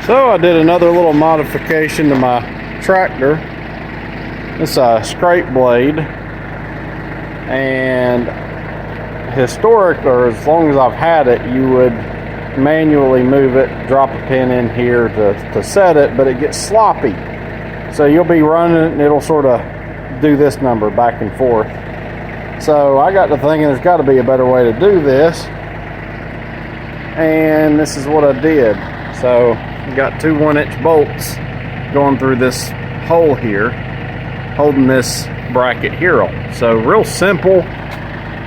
So I did another little modification to my tractor. It's a scrape blade, and historic, or as long as I've had it, you would manually move it, drop a pin in here to set it, but it gets sloppy. So you'll be running it and it'll sort of do this number back and forth. So I got to thinking there's got to be a better way to do this, and this is what I did. So got two 1-inch bolts going through this hole here, holding this bracket here on. So real simple.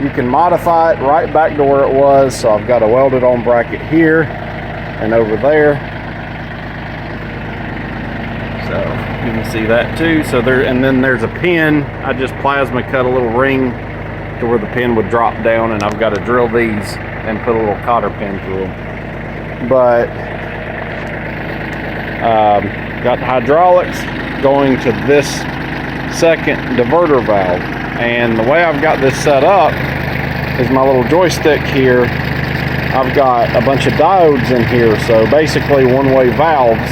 You can modify it right back to where it was. So I've got a welded on bracket here and over there. So you can see that too. So there, and then there's a pin. I just plasma cut a little ring to where the pin would drop down, and I've got to drill these and put a little cotter pin through them. But got the hydraulics going to this second diverter valve, and the way I've got this set up is my little joystick here. I've got a bunch of diodes in here, so basically one-way valves,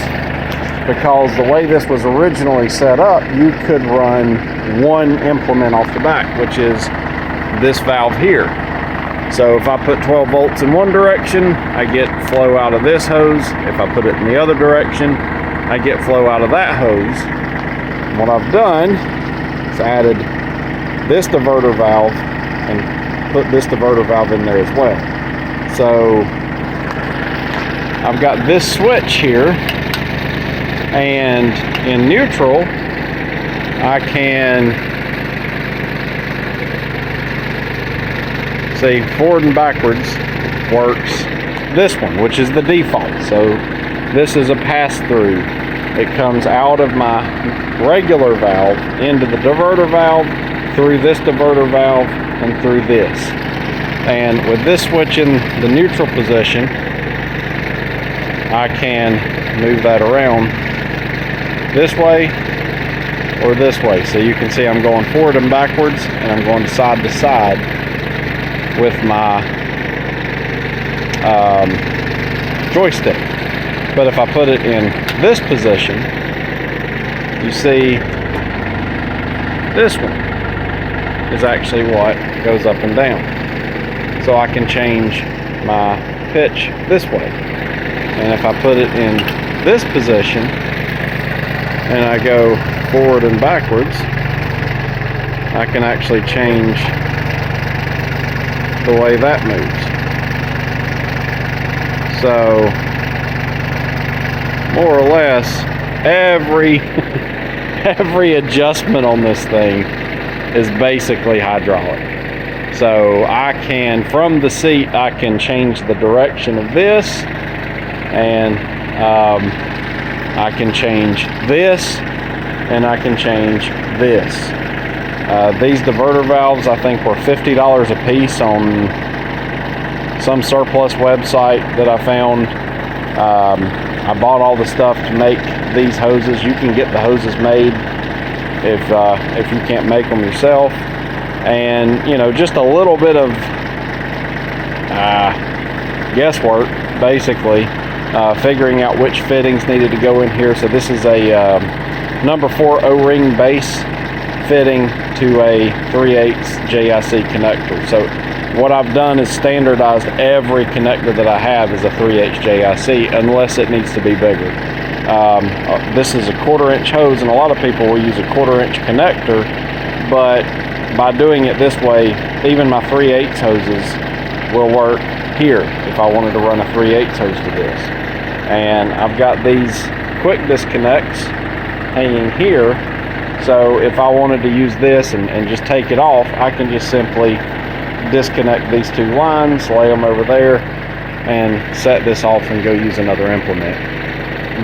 because the way this was originally set up, you could run one implement off the back, which is this valve here. So if I put 12 volts in one direction, I get flow out of this hose. If I put it in the other direction, I get flow out of that hose. And what I've done is added this diverter valve and put this diverter valve in there as well. So I've got this switch here, and in neutral I can see forward and backwards works this one, which is the default. So this is a pass-through. It comes out of my regular valve into the diverter valve, through this diverter valve, and through this. And with this switch in the neutral position, I can move that around this way or this way. So you can see I'm going forward and backwards, and I'm going side to side with my joystick. But if I put it in this position, you see this one is actually what goes up and down. So I can change my pitch this way. And if I put it in this position and I go forward and backwards, I can actually change the way that moves. So more or less every adjustment on this thing is basically hydraulic. So I can, from the seat, I can change the direction of this, and I can change this, and I can change this. These diverter valves, I think, were $50 a piece on some surplus website that I found. I bought all the stuff to make these hoses. You can get the hoses made if you can't make them yourself. And, you know, just a little bit of guesswork, basically, figuring out which fittings needed to go in here. So this is a number 4 O-ring base fitting to a 3/8 JIC connector. So what I've done is standardized every connector that I have is a 3/8 JIC, unless it needs to be bigger. This is a 1/4-inch hose, and a lot of people will use a 1/4-inch connector, but by doing it this way, even my 3/8 hoses will work here if I wanted to run a 3/8 hose to this. And I've got these quick disconnects hanging here, so if I wanted to use this and just take it off, I can just simply disconnect these two lines, lay them over there, and set this off and go use another implement.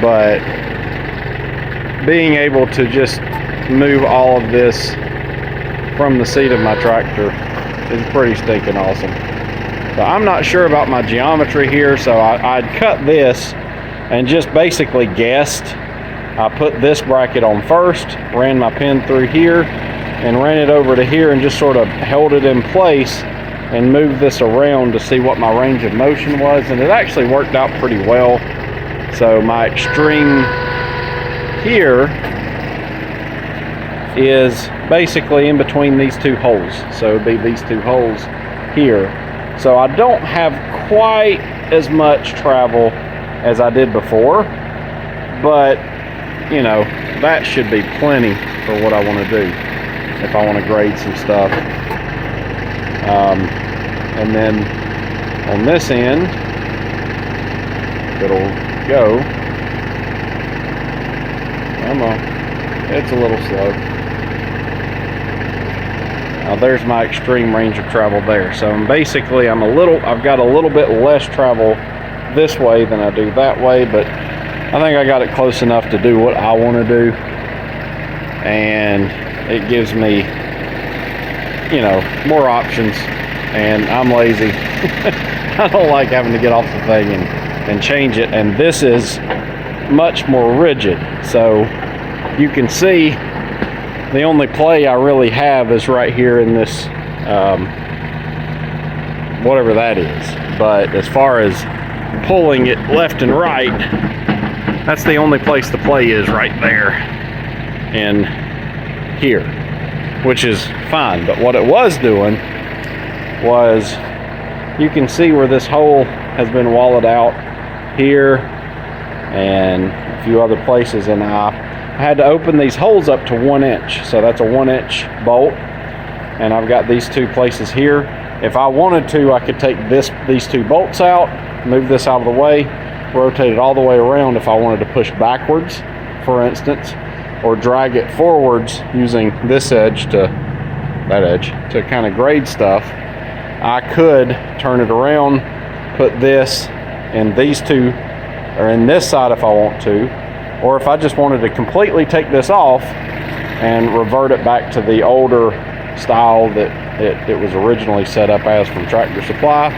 But being able to just move all of this from the seat of my tractor is pretty stinking awesome. So I'm not sure about my geometry here, so I'd cut this and just basically guessed. I put this bracket on first, ran my pin through here, and ran it over to here, and just sort of held it in place and moved this around to see what my range of motion was, and it actually worked out pretty well. So my extreme here is basically in between these two holes. So it'd be these two holes here. So I don't have quite as much travel as I did before, but you know, that should be plenty for what I want to do if I want to grade some stuff. And then on this end, it'll go. Come on, it's a little slow. Now there's my extreme range of travel there. So basically I've got a little bit less travel this way than I do that way, but I think I got it close enough to do what I want to do, and it gives me, you know, more options. And I'm lazy. I don't like having to get off the thing and change it. And this is much more rigid, so you can see the only play I really have is right here in this whatever that is. But as far as pulling it left and right, that's the only place the play is, right there and here, which is fine. But what it was doing was, you can see where this hole has been walled out here and a few other places, and I had to open these holes up to 1 inch. So that's a 1 inch bolt, and I've got these two places here. If I wanted to, I could take these two bolts out, move this out of the way, rotate it all the way around if I wanted to push backwards, for instance, or drag it forwards using this edge to that edge to kind of grade stuff. I could turn it around, put this in these two, or in this side if I want to, or if I just wanted to completely take this off and revert it back to the older style that it was originally set up as from Tractor Supply,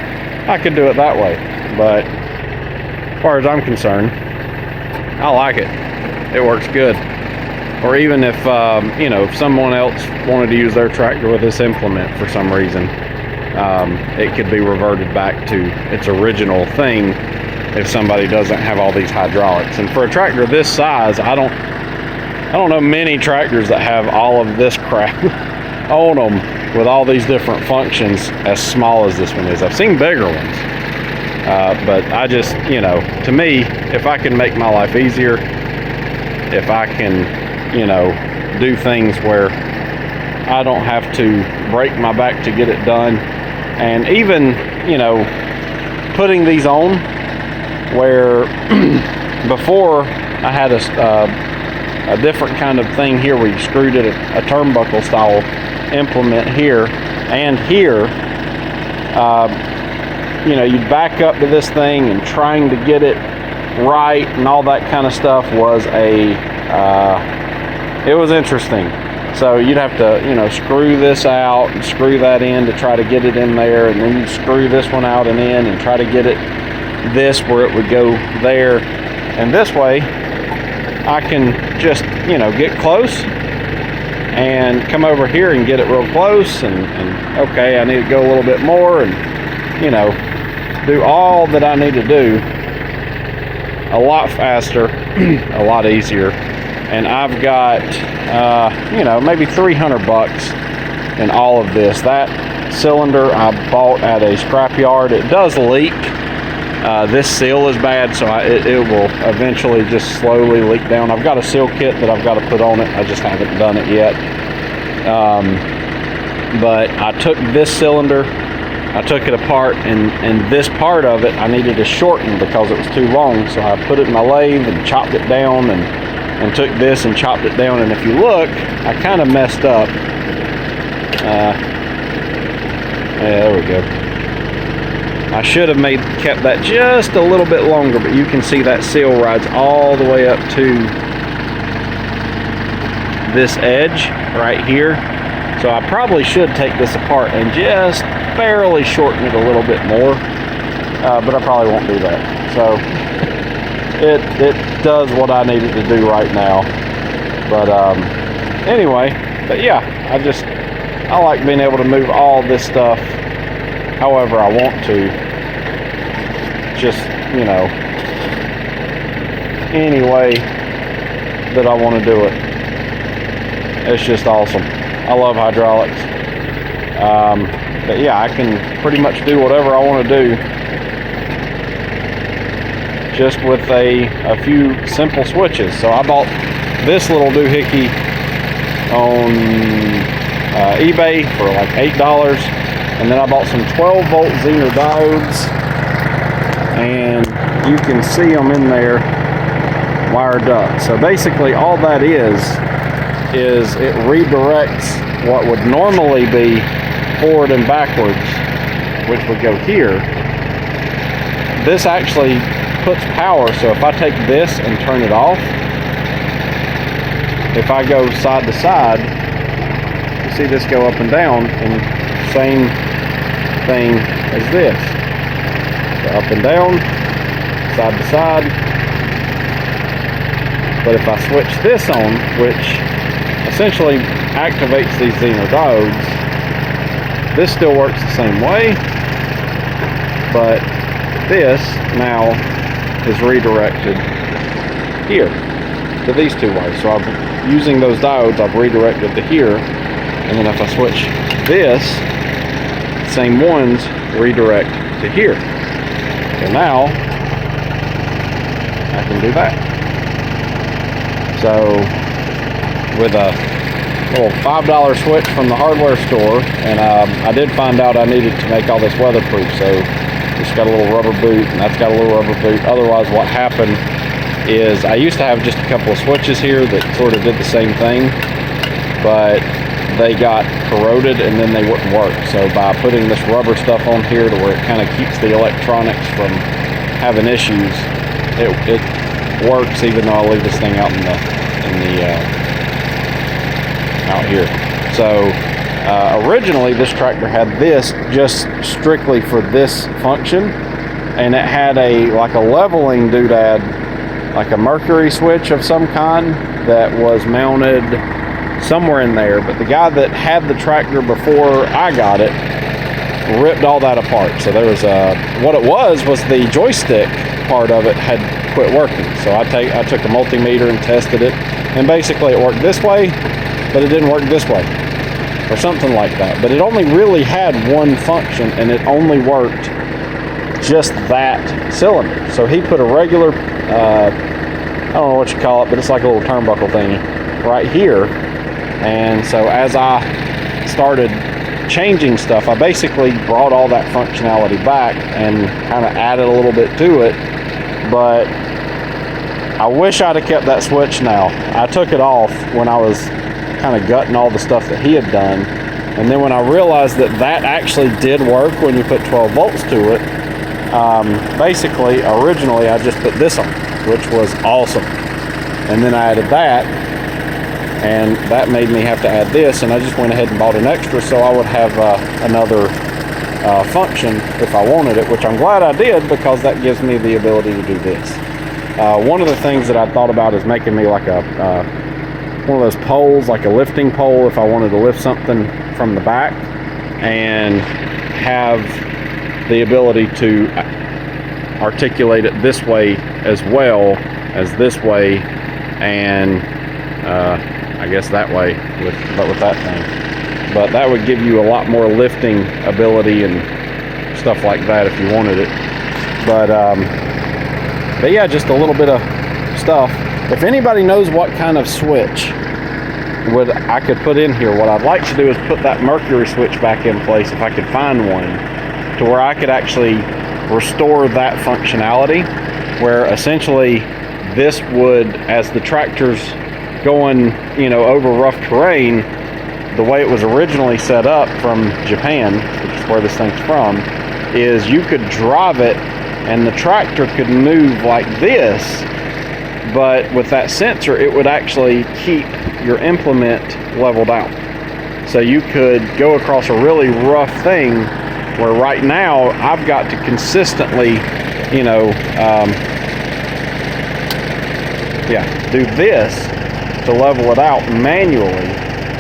I could do it that way. But as far as I'm concerned, I like it. It works good. Or even if you know, if someone else wanted to use their tractor with this implement for some reason, it could be reverted back to its original thing if somebody doesn't have all these hydraulics. And for a tractor this size, I don't know many tractors that have all of this crap on them with all these different functions as small as this one is. I've seen bigger ones, but I just, you know, to me, if I can make my life easier, if I can, you know, do things where I don't have to break my back to get it done, and even, you know, putting these on where before I had a different kind of thing here where you screwed it a turnbuckle style implement here and here. You know, you'd back up to this thing and trying to get it right and all that kind of stuff was it was interesting. So you'd have to, you know, screw this out and screw that in to try to get it in there, and then you'd screw this one out and in and try to get it this where it would go there. And this way I can just, you know, get close and come over here and get it real close, and okay, I need to go a little bit more, and, you know, do all that I need to do a lot faster, a lot easier. And I've got, you know, maybe 300 bucks in all of this. That cylinder I bought at a scrapyard. It does leak. This seal is bad, so it will eventually just slowly leak down. I've got a seal kit that I've got to put on it. I just haven't done it yet. But I took this cylinder, I took it apart, and this part of it I needed to shorten because it was too long. So I put it in my lathe and chopped it down, and took this and chopped it down. And if you look, I kind of messed up. Yeah, there we go. I should have kept that just a little bit longer, but you can see that seal rides all the way up to this edge right here. So I probably should take this apart and just barely shorten it a little bit more, but I probably won't do that. So it does what I needed to do right now. But anyway, but yeah, I like being able to move all this stuff however I want to. Just, you know, any way that I want to do it. It's just awesome. I love hydraulics. But yeah, I can pretty much do whatever I want to do just with a few simple switches. So I bought this little doohickey on eBay for like $8, and then I bought some 12-volt Zener diodes, and you can see them in there wired up. So basically all that is it redirects what would normally be forward and backwards, which would go here. This actually puts power, so if I take this and turn it off, if I go side to side, you see this go up and down, and same thing as this. So up and down, side to side. But if I switch this on, which essentially activates these Zener diodes, this still works the same way, but this now is redirected here to these two ways. So I'm using those diodes, I've redirected to here, and then if I switch this, same ones redirect to here. So now I can do that. So with a little $5 switch from the hardware store, and I did find out I needed to make all this weatherproof, so it's got a little rubber boot, and that's got a little rubber boot. Otherwise, what happened is I used to have just a couple of switches here that sort of did the same thing, but they got corroded and then they wouldn't work. So by putting this rubber stuff on here to where it kind of keeps the electronics from having issues, it works even though I leave this thing out out here. So originally this tractor had this just strictly for this function, and it had like a leveling doodad, like a mercury switch of some kind that was mounted somewhere in there. But the guy that had the tractor before I got it ripped all that apart. So there was what it was the joystick part of it had quit working. So I took a multimeter and tested it, and basically it worked this way, but it didn't work this way, or something like that. But it only really had one function, and it only worked just that cylinder. So he put a regular, I don't know what you call it, but it's like a little turnbuckle thingy right here. And so as I started changing stuff, I basically brought all that functionality back and kind of added a little bit to it. But I wish I'd have kept that switch now. I took it off when I was kind of gutting all the stuff that he had done, and then when I realized that that actually did work when you put 12 volts to it, basically originally I just put this on, which was awesome, and then I added that, and that made me have to add this, and I just went ahead and bought an extra so I would have another function if I wanted it, which I'm glad I did, because that gives me the ability to do this. One of the things that I thought about is making me like one of those poles, like a lifting pole, if I wanted to lift something from the back, and have the ability to articulate it this way as well as this way, and I guess that way but with that thing. But that would give you a lot more lifting ability and stuff like that if you wanted it. But yeah, just a little bit of stuff. If anybody knows what kind of switch I could put in here, what I'd like to do is put that mercury switch back in place, if I could find one, to where I could actually restore that functionality, where essentially this would, as the tractor's going, over rough terrain, the way it was originally set up from Japan, which is where this thing's from, is you could drive it and the tractor could move like this, but with that sensor it would actually keep your implement leveled out. So you could go across a really rough thing, where right now I've got to consistently, do this to level it out manually.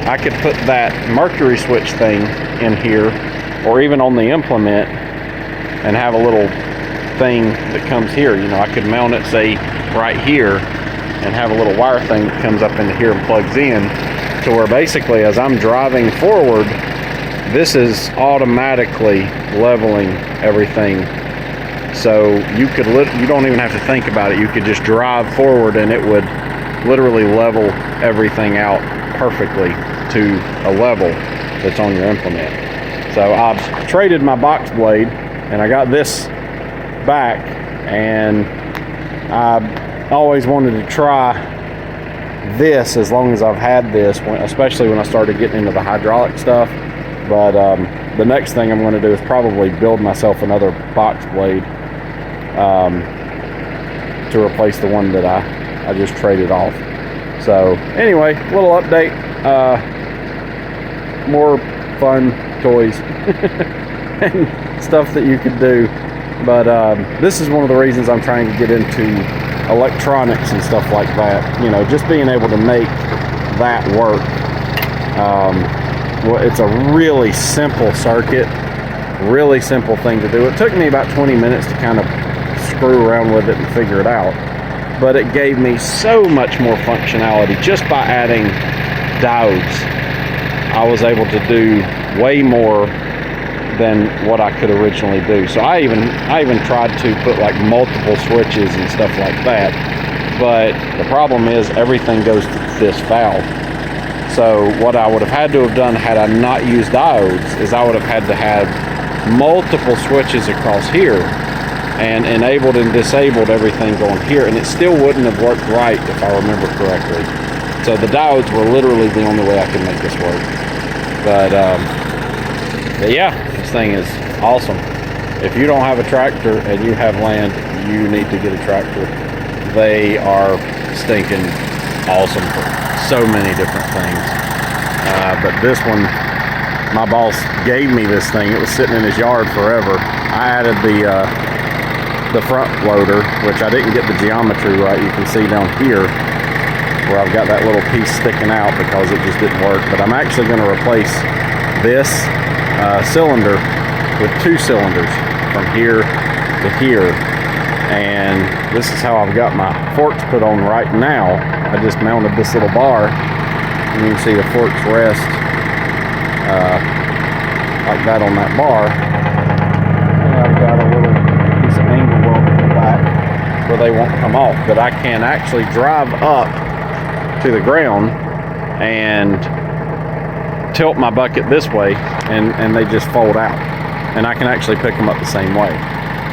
I could put that mercury switch thing in here, or even on the implement, and have a little thing that comes here. You know, I could mount it, say, right here, and have a little wire thing that comes up into here and plugs in, to where basically as I'm driving forward, this is automatically leveling everything. So you don't even have to think about it. You could just drive forward and it would literally level everything out perfectly to a level that's on your implement. So I've traded my box blade and I got this back, and I always wanted to try this as long as I've had this, especially when I started getting into the hydraulic stuff. But the next thing I'm going to do is probably build myself another box blade to replace the one that I just traded off. So anyway, little update, more fun toys and stuff that you could do. But this is one of the reasons I'm trying to get into electronics and stuff like that. You know, just being able to make that work. Well, it's a really simple circuit, really simple thing to do. It took me about 20 minutes to kind of screw around with it and figure it out, but it gave me so much more functionality just by adding diodes. I was able to do way more than what I could originally do. So I even tried to put like multiple switches and stuff like that, but the problem is everything goes to this valve. So what I would have had to have done had I not used diodes is I would have had to have multiple switches across here and enabled and disabled everything going here, and it still wouldn't have worked right if I remember correctly. So the diodes were literally the only way I could make this work. But yeah, this thing is awesome. If you don't have a tractor and you have land, you need to get a tractor. They are stinking awesome for so many different things. But this one, my boss gave me this thing. It was sitting in his yard forever. I added the front loader, which I didn't get the geometry right. You can see down here where I've got that little piece sticking out because it just didn't work. But I'm actually going to replace this cylinder with 2 cylinders from here to here. And this is how I've got my forks put on right now. I just mounted this little bar, and you can see the forks rest like that on that bar. And I've got a little piece of angle weld in the back where they won't come off, but I can actually drive up to the ground and tilt my bucket this way, and they just fold out, and I can actually pick them up the same way.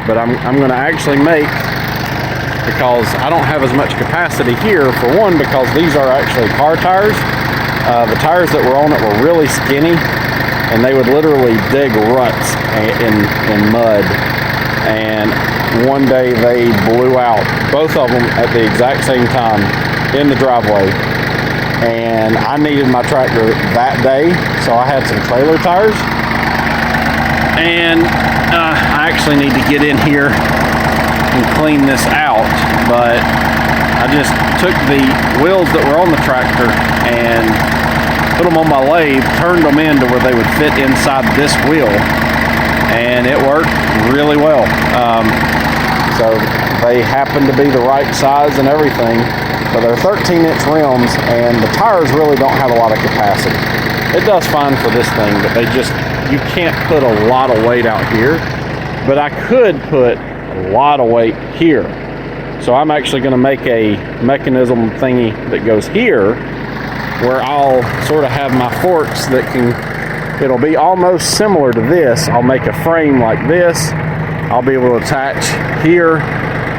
But I'm going to actually make, because I don't have as much capacity here, for one, because these are actually car tires. The tires that were on it were really skinny, and they would literally dig ruts in mud. And one day they blew out, both of them at the exact same time in the driveway. And I needed my tractor that day, so I had some trailer tires. And I actually need to get in here and clean this out, but I just took the wheels that were on the tractor and put them on my lathe, turned them in to where they would fit inside this wheel, and it worked really well. So they happen to be the right size and everything, but they're 13-inch rims, and the tires really don't have a lot of capacity. It does fine for this thing, but you can't put a lot of weight out here, but I could put a lot of weight here. So I'm actually going to make a mechanism thingy that goes here, where I'll sort of have my forks that it'll be almost similar to this. I'll make a frame like this. I'll be able to attach here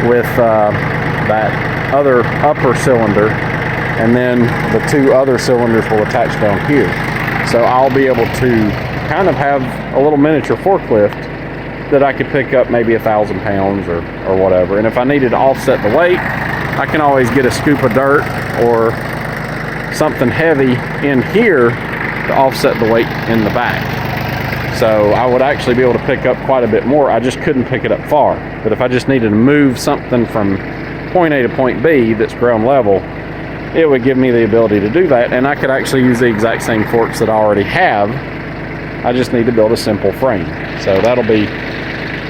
with that other upper cylinder, and then the 2 other cylinders will attach down here. So I'll be able to kind of have a little miniature forklift that I could pick up maybe 1,000 pounds or whatever. And if I needed to offset the weight, I can always get a scoop of dirt or something heavy in here to offset the weight in the back. So I would actually be able to pick up quite a bit more. I just couldn't pick it up far. But if I just needed to move something from point A to point B that's ground level, it would give me the ability to do that. And I could actually use the exact same forks that I already have. I just need to build a simple frame. So that'll be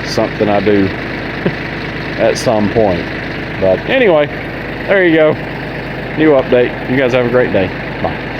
something I do at some point. But anyway, there you go. New update. You guys have a great day. Bye.